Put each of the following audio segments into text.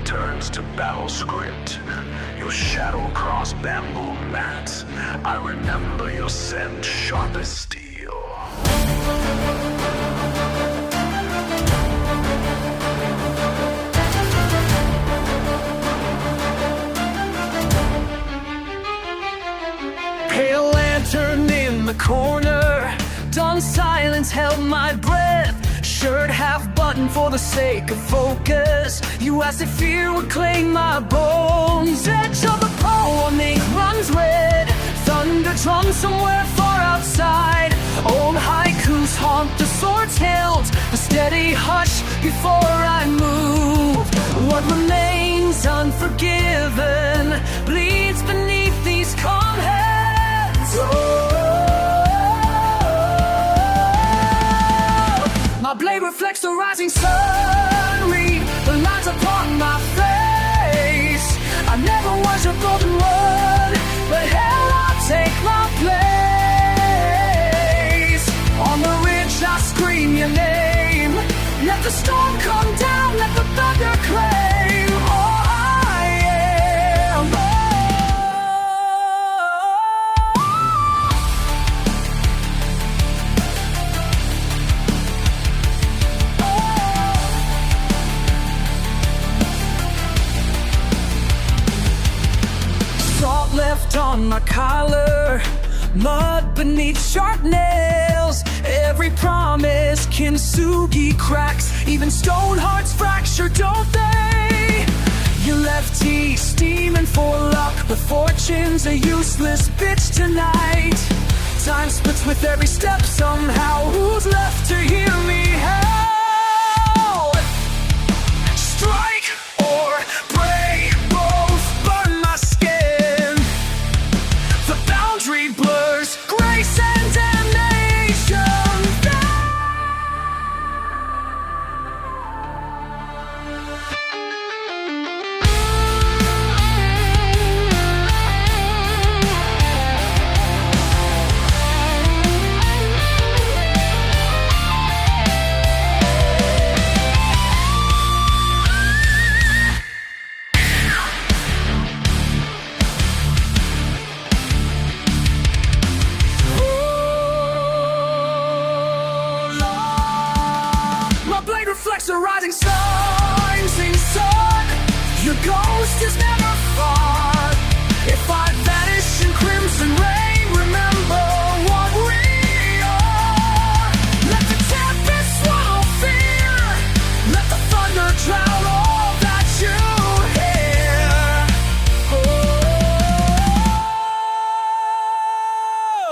returns to battle script. Your shadow cross bamboo mats. I remember your scent sharp as steel. Pale lantern in the corner, dawn silence held my breath. Shirt half buttoned for the sake of focus. You asked if fear would claim my bones. Edge of the poem ink runs red. Thunder drums somewhere far outside. Old haikus haunt the swords hilt. A steady hush before I move. What remains unforgiven bleeds beneath these calm hands. My blade reflects the rising sun. Read the lines upon my face. I never was your golden one, but hell, I'll take my place. On the ridge I scream your name. Let the storm come down, let the thunder claim all I am. Salt left on my collar, mud beneath sharp nails. Every promise kintsugi cracks. Even stone hearts fracture, don't they? You left tea steaming for luck, but fortune's a useless bitch tonight. Time splits with every step somehow. Who's left to hear me howl? Strike or break, both burn my skin. The boundary blurs grace and damnation. Reflects the rising sun, sing sun. Your ghost is never far. If I vanish in crimson rain, remember what we are. Let the tempest swallow fear. Let the thunder drown all that you hear.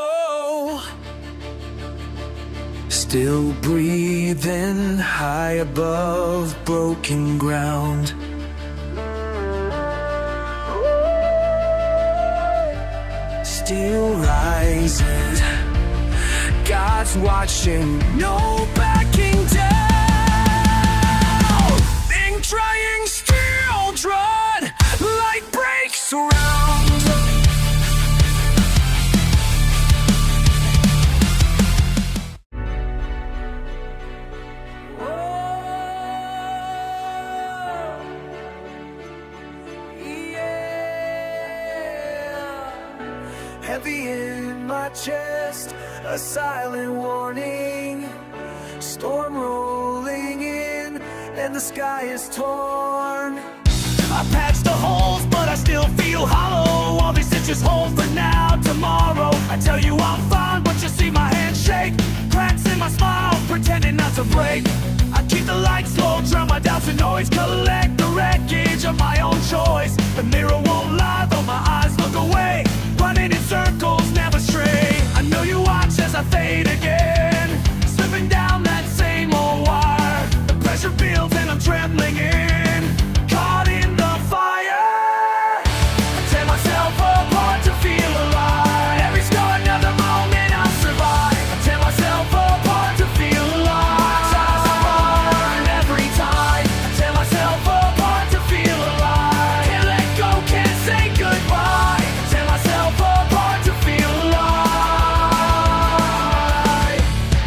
Oh. Still breathing high above broken ground. Still rising. God's watching, no backing down. Ink drying, steel dread. Light breaks around. Heavy in my chest, a silent warning. Storm rolling in, and the sky is torn. I patched the holes, but I still feel hollow. All these stitches hold for now, tomorrow. I tell you I'm fine, but you see my hand shake. Cracks in my smile, pretending not to break. I keep the lights low, drown my doubts and noise. Collect the wreckage of my own choice. The mirror won't lie, though my eyes look away. Running in circles, never stray. I know you watch as I fade again. Slipping down that same old wire. The pressure builds and I'm trembling in. Caught in the fire. I tear myself apart to feel alive. Every scar, another moment I survive. I tear myself apart to feel alive. Tries to burn every time. I tear myself apart to feel alive. Can't let go, can't say goodbye. I tear myself apart to feel alive.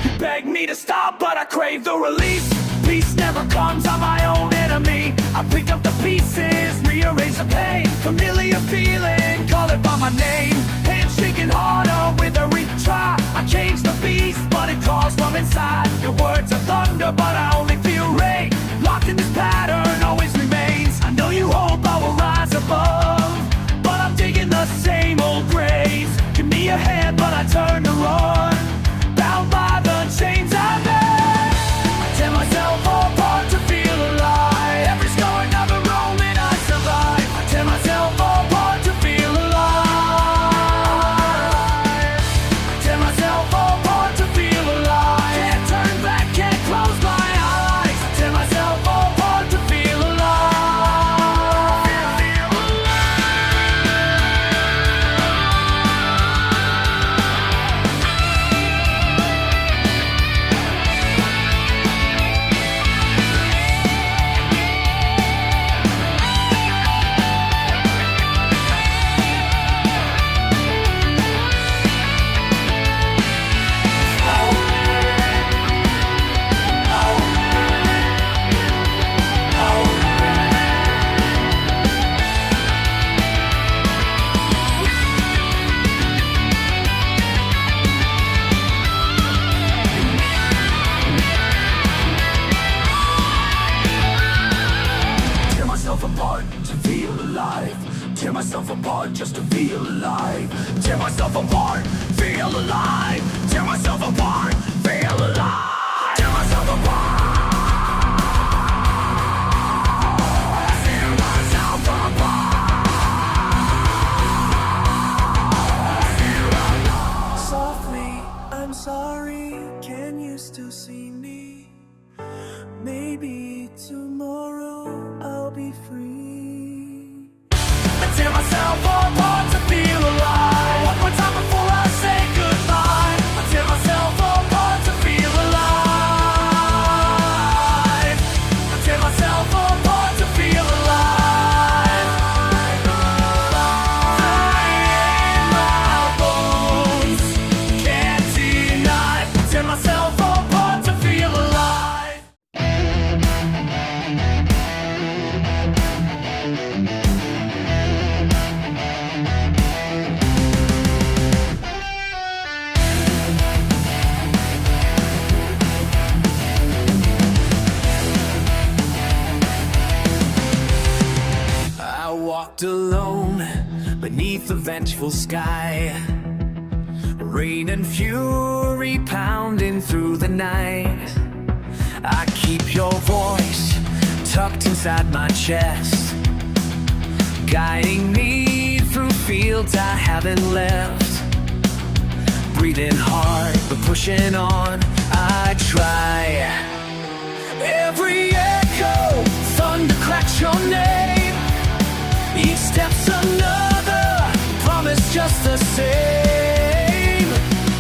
You beg me to stop, but I crave the release. Peace never comes, I'm my own enemy. I I picked up the pieces, rearranged the pain. Familiar feeling, call it by my name. Hands shaking harder with a retry. I changed the beast, but it crawls from inside. Your words are thunder, but I only feel rain. Locked in this pattern, always remains. I know you hope I will rise above, but I'm digging the same old graves. Give me a hand, but I turn to run, bound by the chains I made. I tear myself apart to feel alive. Every scar, another moment I survive. I tear myself apart to feel alive. I tear myself apart to feel alive. Can't turn back, can't close my eyes. I tear myself apart to feel alive. Tear myself apart to feel alive. Tear myself apart just to feel alive. Tear myself apart, feel alive. Tear myself apart, feel alive. Tear myself apart. Tear myself apart. Softly, I'm sorry. Can you still see me? Maybe tomorrow I'll be free. I tear myself apart to feel alive. One more time before I say goodbye. I tear myself apart to feel alive. I tear myself apart to feel alive. In my bones, can't deny. I tear myself apart to feel alive. I walked alone beneath the vengeful sky. Rain and fury pounding through the night. I keep your voice tucked inside my chest, guiding me through fields I haven't left. Breathing hard, but pushing on, I try. Every echo, thunder cracks your name. Each step's another promise just the same.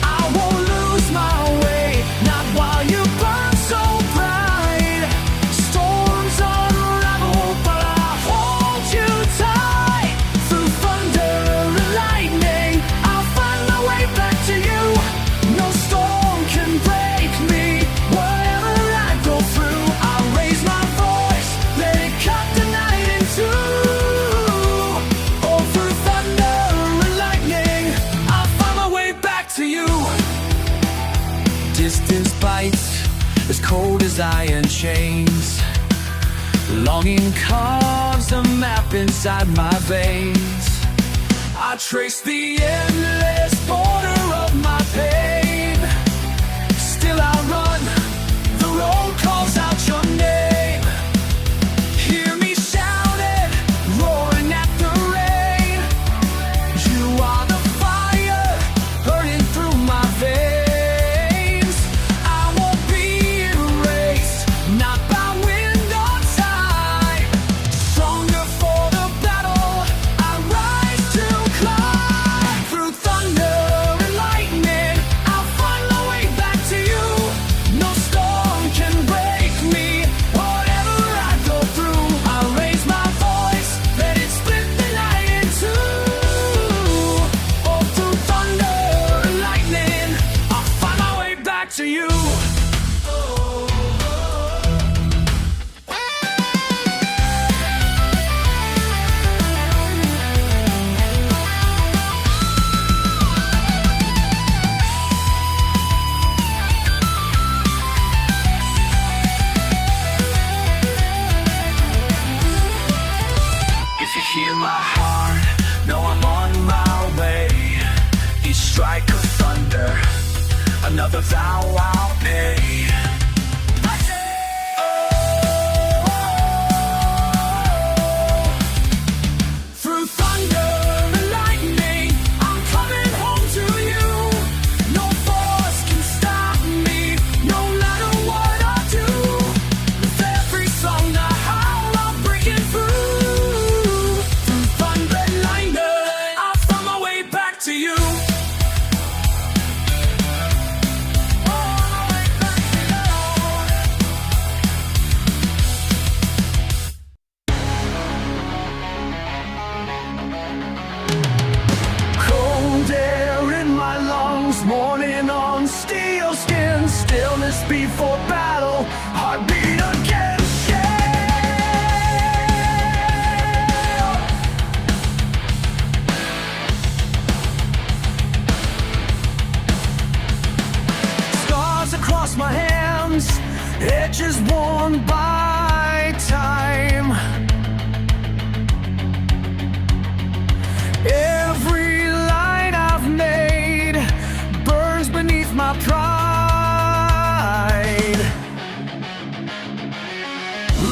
I won't lose my way, not while you burn so bright. Storms unravel, but I hold you tight. Through thunder and lightning, I'll find my way back to you. No storm can break me. Whatever I go through, I'll raise my voice, let it cut the night in two. Oh, through thunder and lightning, I'll find my way back to you. Distance bites as cold as iron chains. Longing carves a map inside my veins. I trace the endless border of my pain. Still I run, the road calls out your name. Hear me shouting, roaring at the rain. You are the fire burning through my veins. I won't be erased, not by wind or tide. Stronger for the battle, I rise to climb. Through thunder and lightning, I'll find my way back to you. another vow I'll pay. Through thunder and lightning, I'm coming home to you. No force can stop me, no matter what I do. With every song I howl, I'm breaking through. Through thunder and lightning, I found my way back to you. Cold air in my lungs, morning on steel skin, stillness before battle, heartbeat against shell. Scars across my hands, edges worn by time. Every line I've made burns beneath my pride.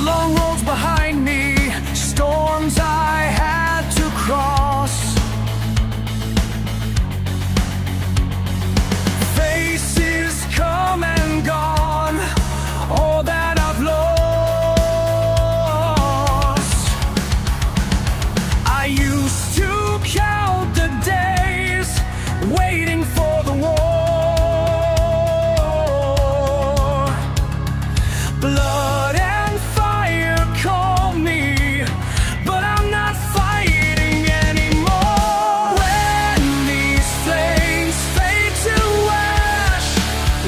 Long roads behind me, storms I had to cross. Faces come and gone, all that I've lost. I used to count the days, waiting for the war. Blood and fire call me, but I'm not fighting anymore. When these flames fade to ash,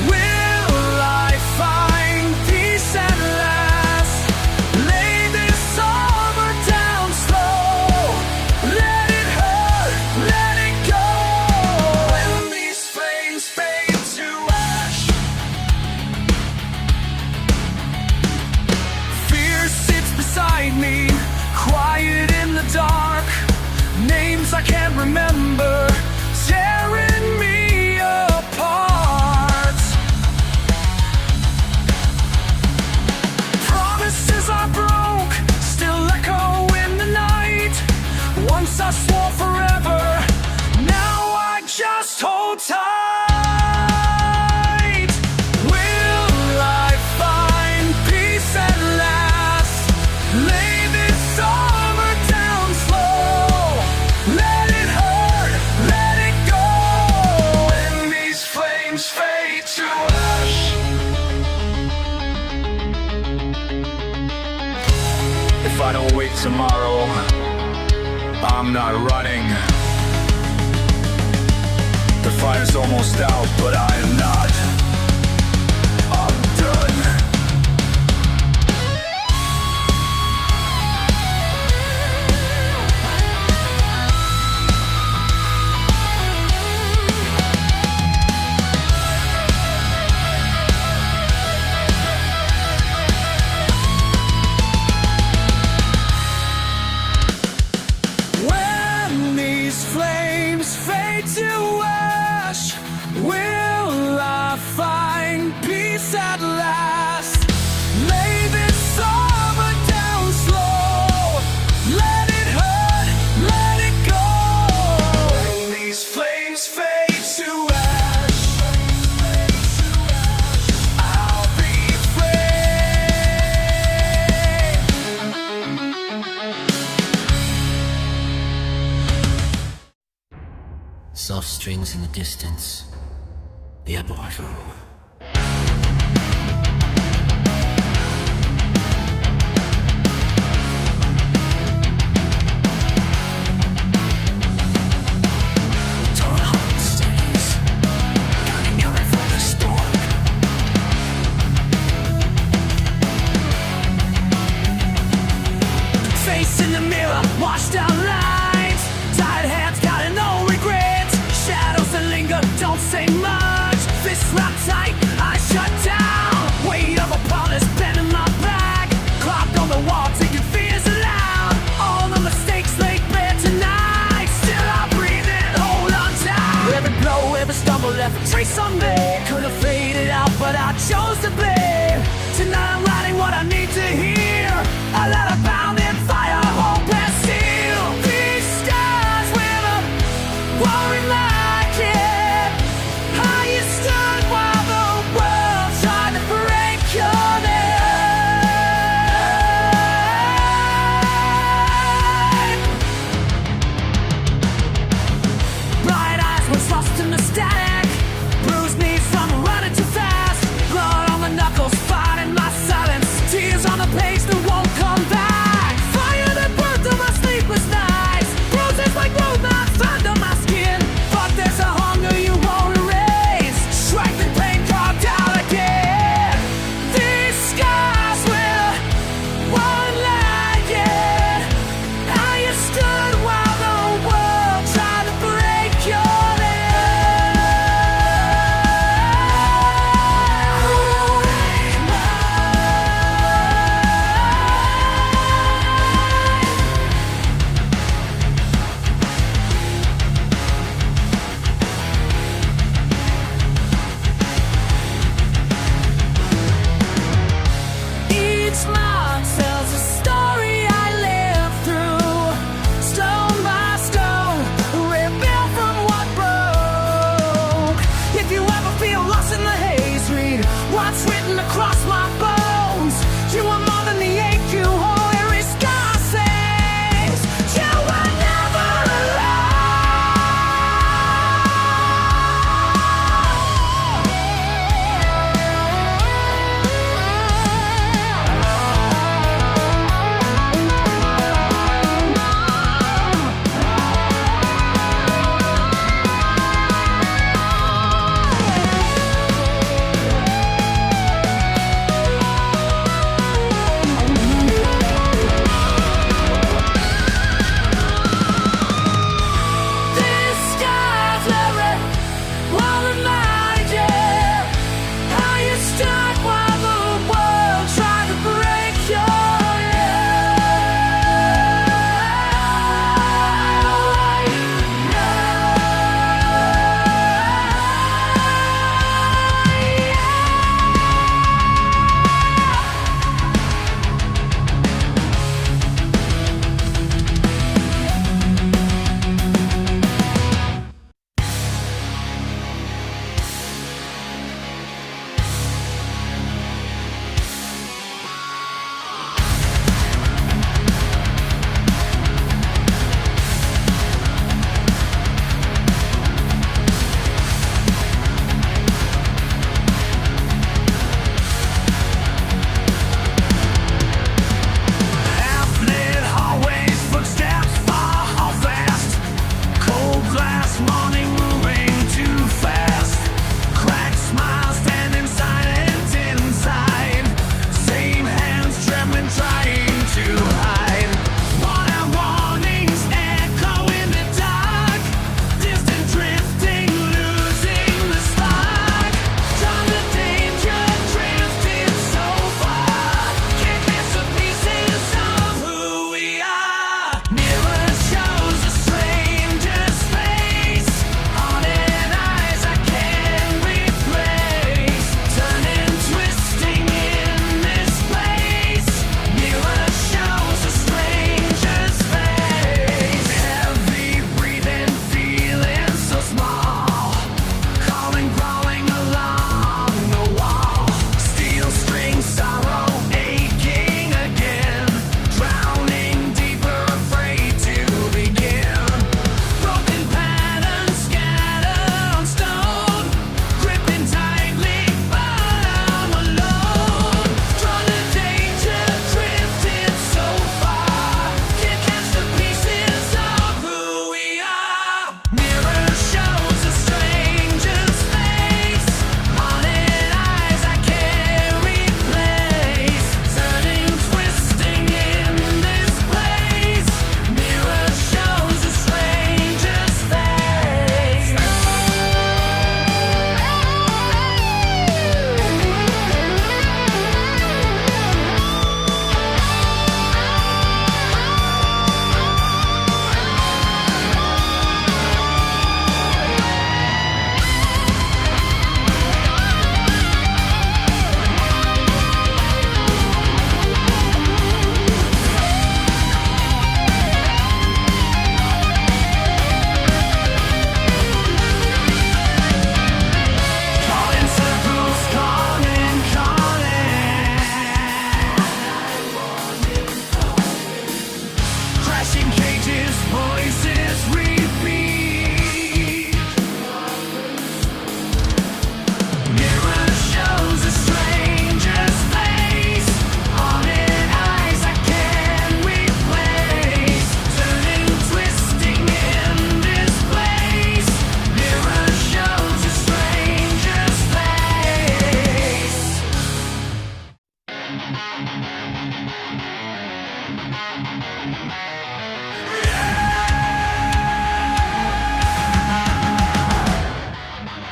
will I find peace at last? Lay this armor down slow, let it hurt, let it go. When these flames fade to ash, fear sits beside me, quiet in the dark. Names I can't remember, tearing me apart. Promises I broke, still echo in the night. Once I swore forever, now I just hold tight. Will I find peace at last? Lay this armor down slow, let it hurt, let it go. When these flames fade to ash, If I don't wait tomorrow, I'm not running. The fire's almost out, but I am not. I'm done. when these flames fade to ash, will I find peace at last? Lay this armor down slow, let it hurt, let it go. When these flames fade to ash, I'll be free. Soft strings in the distance. The epilogue. Face in the mirror, washed out lines, tired hands, got no regrets. Shadows that linger, don't say much. Fists wrapped tight, I shut down. Weight of a promise, pen in my back. Clock on the wall, taking fears aloud. All the mistakes laid bare tonight. Still I breathe in, hold on tight. Every blow, every stumble left a trace on me. Could've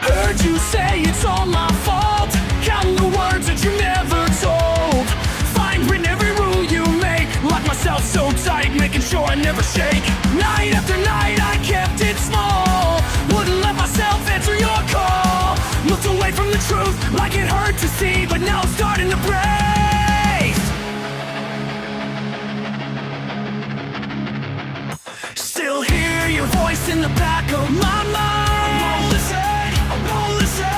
Heard you say it's all my fault, counting the words that you never told. Find written every rule you make, lock myself so tight, making sure I never shake. Night after night I kept it small, wouldn't let myself answer your call. Looked away from the truth like it hurt to see, but now it's starting to break. Still hear your voice in the back of my mind. I won't listen.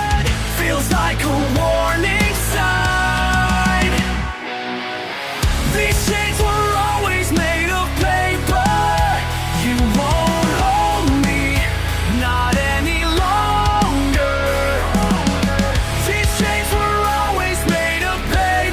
Feels like a warning sign. These chains were always made of paper. You won't hold me, not any longer. These chains were always made of paper.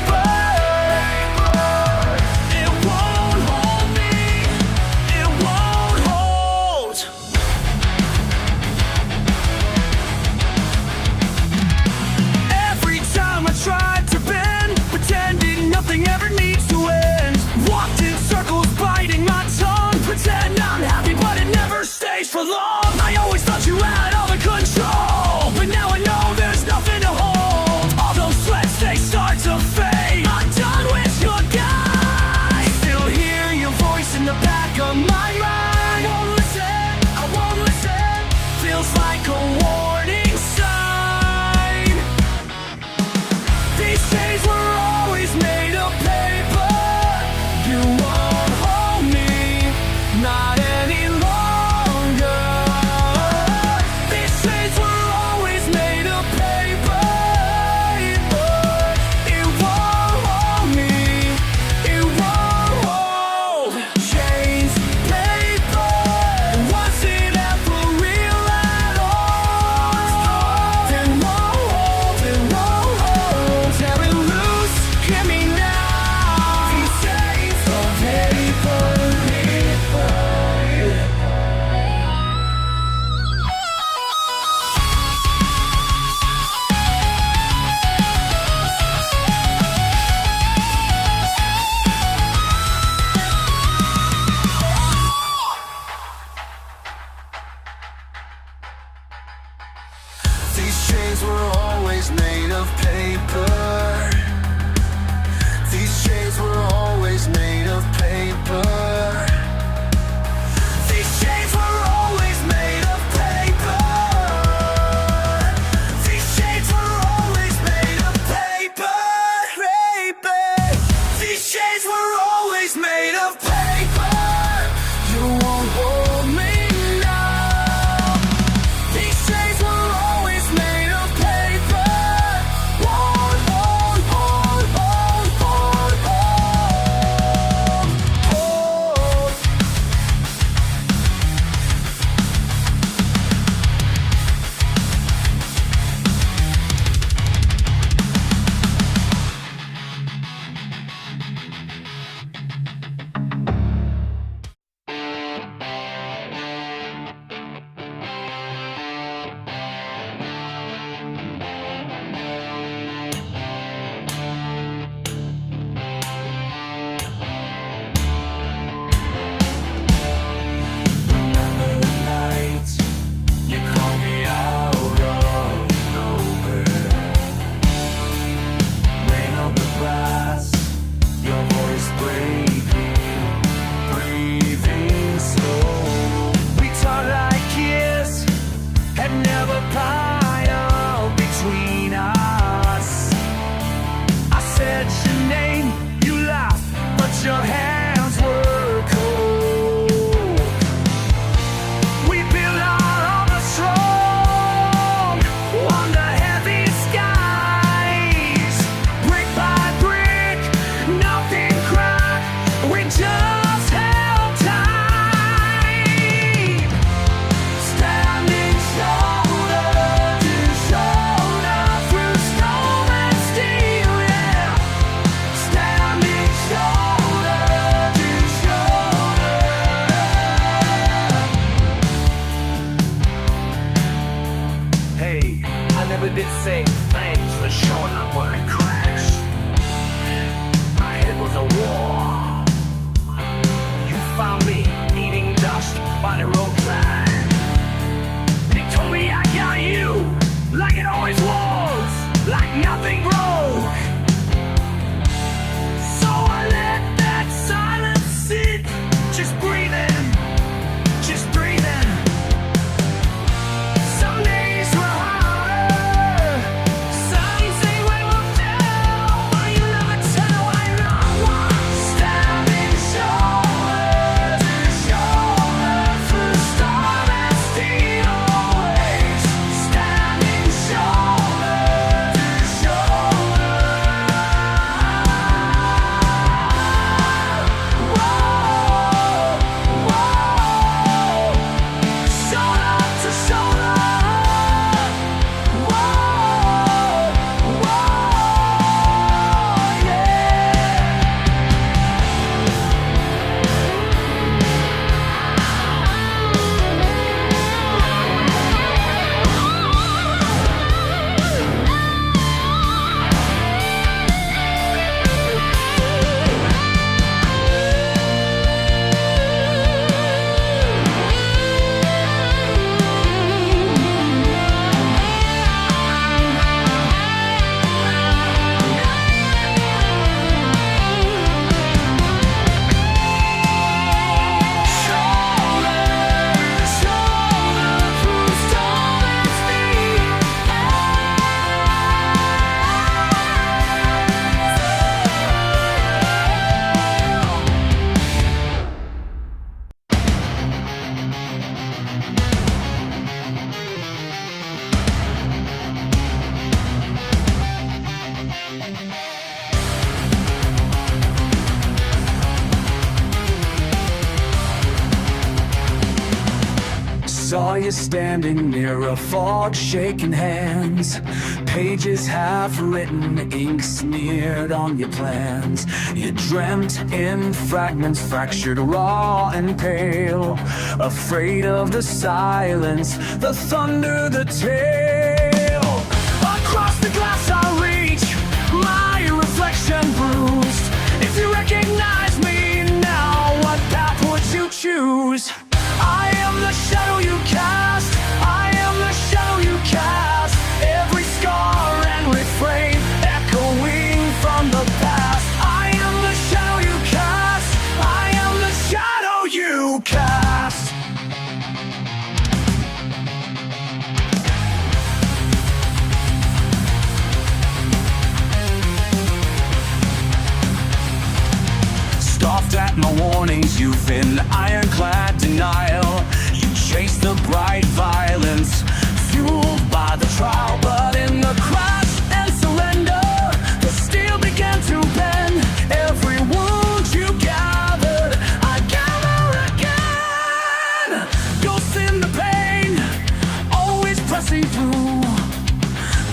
saw you standing near a fog, shaking hands. Pages half written, ink smeared on your plans. You dreamt in fragments, fractured, raw and pale. Afraid of the silence, the thunder, the tale. Across the glass I reach, my reflection bruised. If you recognize me now, what path would you choose? I am the shadow you cast, I am the shadow you cast. Every scar and refrain echoing from the past. I am the shadow you cast, I am the shadow you cast. Scoffed at my warnings, you've in ironclad denial. You chase the bright violence, fueled by the trial. But in the crash and surrender, the steel began to bend. Every wound you gathered, I gather again. Ghosts in the pain, always pressing through.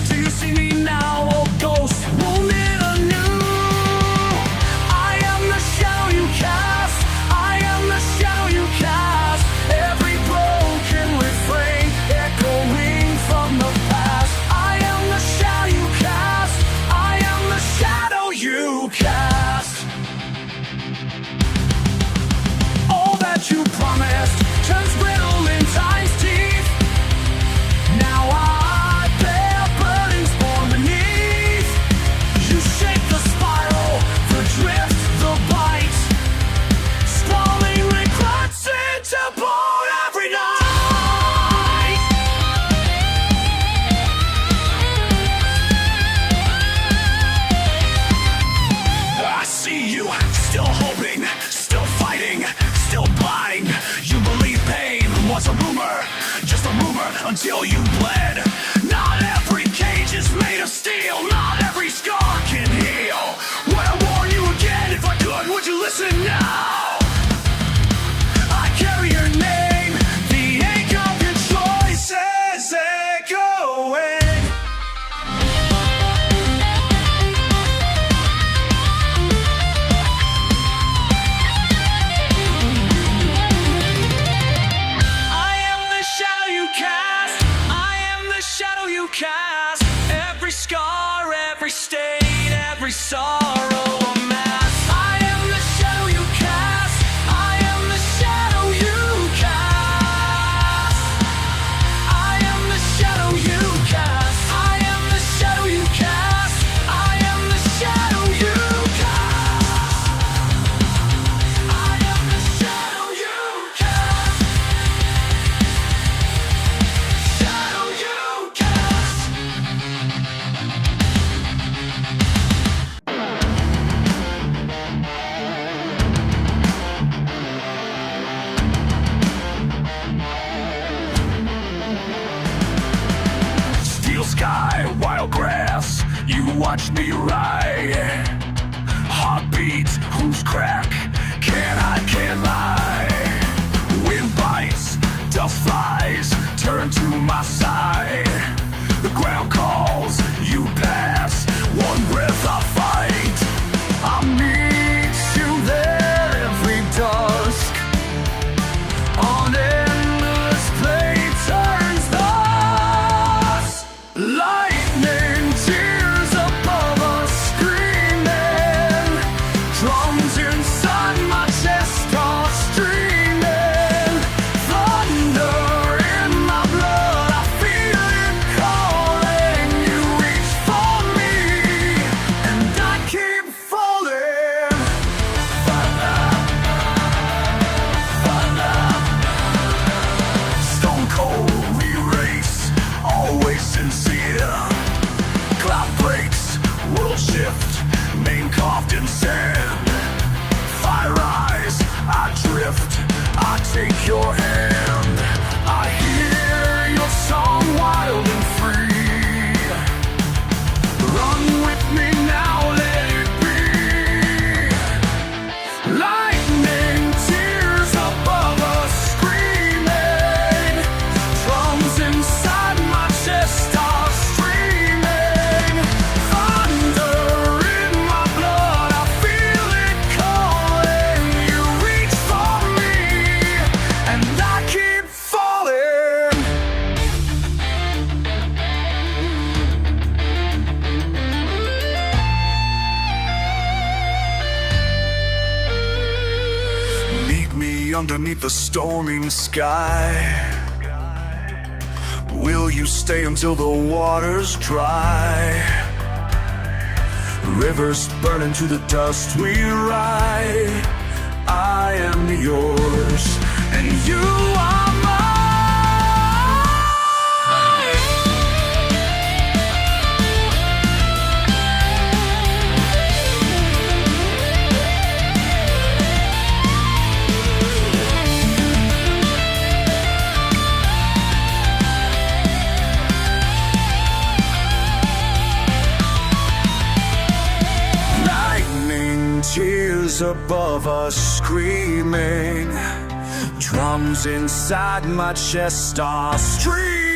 Do you see me now, oh ghost, wounded anew? I am the shadow you cast, I am the shadow you cast. Every broken refrain echoing from the past. I am the shadow you cast, I am the shadow you cast. All that you promised turns brittle in time's teeth. Now I bear burdens born beneath. You shape the spiral, the drift, the bite. Sprawling regrets into bone every night. I see you, still hoping, still fighting, still blind. You believe pain was a rumor, just a rumor until you bled. Not every cage is made of steel, not every scar can heal. Would I warn you again if I could? Would you listen now? I carry your name, the ache of your choices echoing. I am the shadow you cast, I am the shadow you cast. Every scar, every stain, every sorrow a mask. I am the shadow you cast, I am the shadow you cast. I am the shadow you cast, I am the shadow you cast. I am the shadow you cast. I am the shadow you cast. Shadow you cast. Steel sky, wild grass, you watch me ride. Heartbeat, who's crack, can't lie. Wind bites, dust flies, turn to my side. The ground calls, you pass, one breath I fight. I meet you there every dusk. On endless play turns thus. Lightning, tears above us screaming. Drums inside my chest are streaming. Thunder in my blood, I feel underneath the storming sky? Will you stay until the waters dry? Rivers burn into the dust we ride. I am yours, and you are mine. Tears above us screaming, drums inside my chest are streaming.